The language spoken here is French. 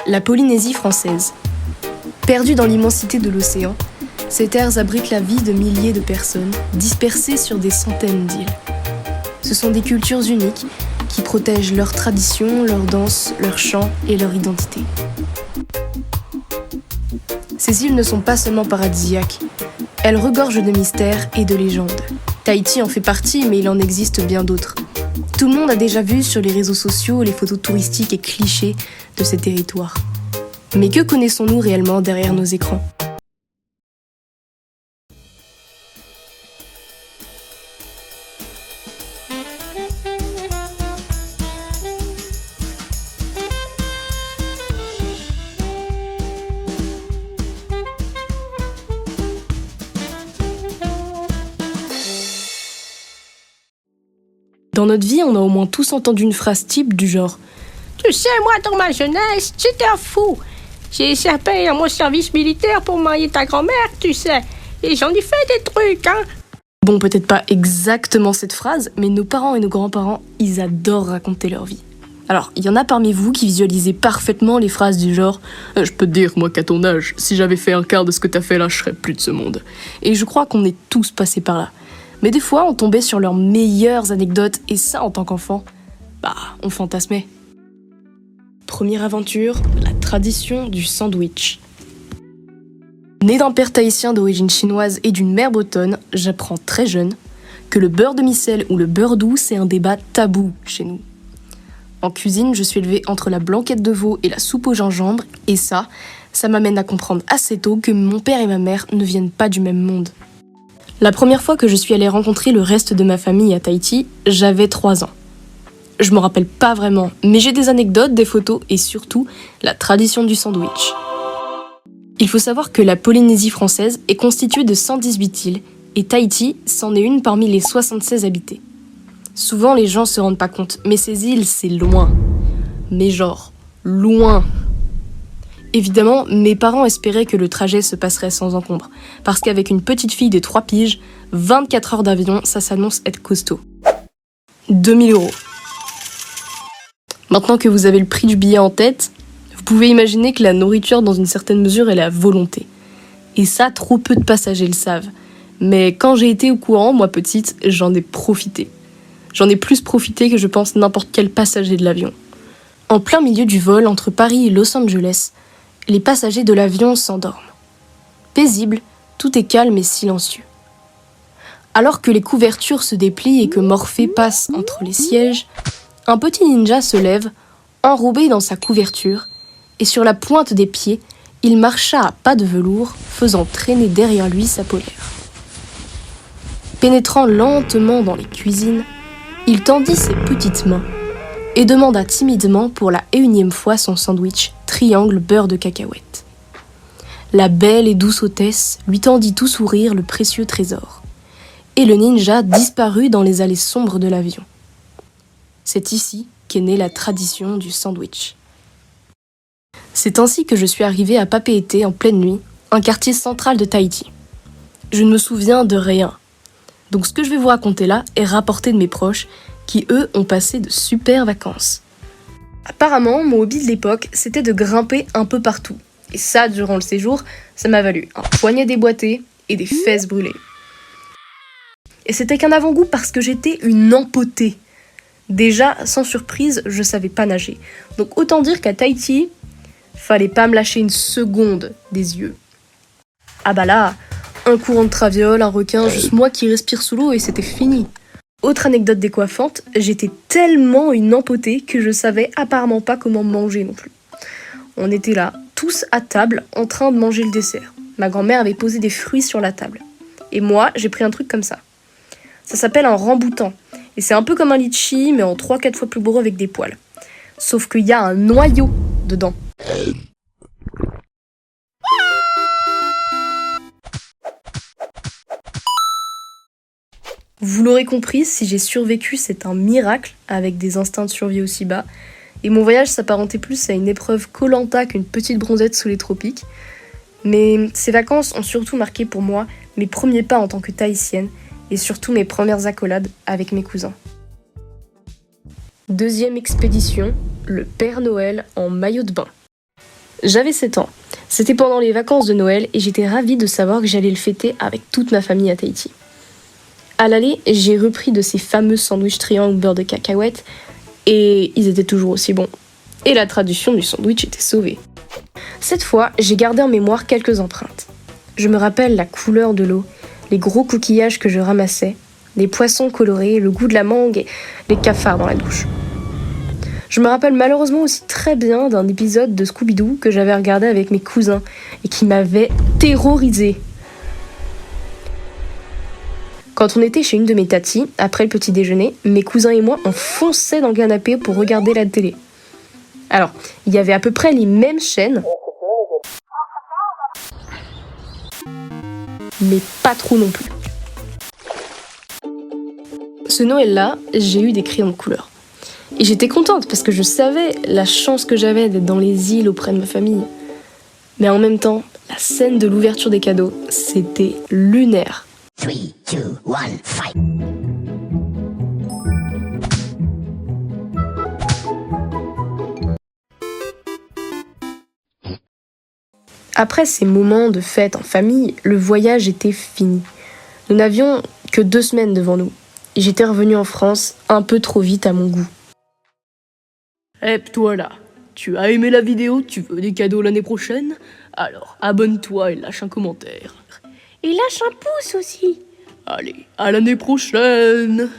La Polynésie française. Perdue dans l'immensité de l'océan, ces terres abritent la vie de milliers de personnes, dispersées sur des centaines d'îles. Ce sont des cultures uniques qui protègent leurs traditions, leurs danses, leurs chants et leur identité. Ces îles ne sont pas seulement paradisiaques, elles regorgent de mystères et de légendes. Tahiti en fait partie, mais il en existe bien d'autres. Tout le monde a déjà vu sur les réseaux sociaux les photos touristiques et clichés de ces territoires. Mais que connaissons-nous réellement derrière nos écrans ? Dans notre vie, on a au moins tous entendu une phrase type du genre « Tu sais, moi, dans ma jeunesse, j'étais un fou. J'ai échappé à mon service militaire pour marier ta grand-mère, tu sais. Et j'en ai fait des trucs, hein. » Bon, peut-être pas exactement cette phrase, mais nos parents et nos grands-parents, ils adorent raconter leur vie. Alors, il y en a parmi vous qui visualisez parfaitement les phrases du genre « Je peux te dire, moi, qu'à ton âge, si j'avais fait un quart de ce que t'as fait là, je serais plus de ce monde. » Et je crois qu'on est tous passés par là. Mais des fois, on tombait sur leurs meilleures anecdotes, et ça, en tant qu'enfant, on fantasmait. Première aventure, la tradition du sandwich. Né d'un père tahitien d'origine chinoise et d'une mère bretonne, j'apprends très jeune que le beurre de micelle ou le beurre doux, c'est un débat tabou chez nous. En cuisine, je suis élevée entre la blanquette de veau et la soupe au gingembre, et ça m'amène à comprendre assez tôt que mon père et ma mère ne viennent pas du même monde. La première fois que je suis allée rencontrer le reste de ma famille à Tahiti, j'avais 3 ans. Je me rappelle pas vraiment, mais j'ai des anecdotes, des photos et surtout la tradition du sandwich. Il faut savoir que la Polynésie française est constituée de 118 îles et Tahiti c'en est une parmi les 76 habitées. Souvent les gens se rendent pas compte, mais ces îles c'est loin. Mais genre, loin. Évidemment, mes parents espéraient que le trajet se passerait sans encombre, parce qu'avec une petite fille de 3 piges, 24 heures d'avion, ça s'annonce être costaud. 2000 €. Maintenant que vous avez le prix du billet en tête, vous pouvez imaginer que la nourriture, dans une certaine mesure, elle est à volonté. Et ça, trop peu de passagers le savent. Mais quand j'ai été au courant, moi petite, j'en ai profité. J'en ai plus profité que je pense n'importe quel passager de l'avion. En plein milieu du vol entre Paris et Los Angeles, les passagers de l'avion s'endorment. Paisible, tout est calme et silencieux. Alors que les couvertures se déplient et que Morphée passe entre les sièges, un petit ninja se lève, enrobé dans sa couverture, et sur la pointe des pieds, il marcha à pas de velours, faisant traîner derrière lui sa polaire. Pénétrant lentement dans les cuisines, il tendit ses petites mains et demanda timidement pour la énième fois son sandwich triangle beurre de cacahuète. La belle et douce hôtesse lui tendit tout sourire le précieux trésor. Et le ninja disparut dans les allées sombres de l'avion. C'est ici qu'est née la tradition du sandwich. C'est ainsi que je suis arrivée à Papeete en pleine nuit, un quartier central de Tahiti. Je ne me souviens de rien. Donc ce que je vais vous raconter là est rapporté de mes proches qui, eux, ont passé de super vacances. Apparemment, mon hobby de l'époque, c'était de grimper un peu partout. Et ça, durant le séjour, ça m'a valu un poignet déboîté et des fesses brûlées. Et c'était qu'un avant-goût parce que j'étais une empotée. Déjà, sans surprise, je savais pas nager. Donc autant dire qu'à Tahiti, fallait pas me lâcher une seconde des yeux. Ah bah là, un courant de traviole, un requin, juste moi qui respire sous l'eau et c'était fini. Autre anecdote décoiffante, j'étais tellement une empotée que je savais apparemment pas comment manger non plus. On était là, tous à table, en train de manger le dessert. Ma grand-mère avait posé des fruits sur la table. Et moi, j'ai pris un truc comme ça. Ça s'appelle un ramboutan. Et c'est un peu comme un litchi, mais en 3-4 fois plus gros avec des poils. Sauf qu'il y a un noyau dedans. Vous l'aurez compris, si j'ai survécu, c'est un miracle, avec des instincts de survie aussi bas. Et mon voyage s'apparentait plus à une épreuve Koh-Lanta qu'une petite bronzette sous les tropiques. Mais ces vacances ont surtout marqué pour moi mes premiers pas en tant que tahitienne, et surtout mes premières accolades avec mes cousins. Deuxième expédition, le Père Noël en maillot de bain. J'avais 7 ans. C'était pendant les vacances de Noël et j'étais ravie de savoir que j'allais le fêter avec toute ma famille à Tahiti. À l'aller, j'ai repris de ces fameux sandwichs triangles beurre de cacahuète et ils étaient toujours aussi bons. Et la tradition du sandwich était sauvée. Cette fois, j'ai gardé en mémoire quelques empreintes. Je me rappelle la couleur de l'eau, les gros coquillages que je ramassais, les poissons colorés, le goût de la mangue et les cafards dans la douche. Je me rappelle malheureusement aussi très bien d'un épisode de Scooby-Doo que j'avais regardé avec mes cousins et qui m'avait terrorisée. Quand on était chez une de mes tatis, après le petit déjeuner, mes cousins et moi, on fonçait dans le canapé pour regarder la télé. Alors, il y avait à peu près les mêmes chaînes, mais pas trop non plus. Ce Noël-là, j'ai eu des crayons de couleur. Et j'étais contente parce que je savais la chance que j'avais d'être dans les îles auprès de ma famille. Mais en même temps, la scène de l'ouverture des cadeaux, c'était lunaire. 3, 2, 1, fight! Après ces moments de fête en famille, le voyage était fini. Nous n'avions que 2 semaines devant nous. Et j'étais revenue en France un peu trop vite à mon goût. Toi là, tu as aimé la vidéo? Tu veux des cadeaux l'année prochaine? Alors, abonne-toi et lâche un commentaire. Et lâche un pouce aussi. Allez, à l'année prochaine!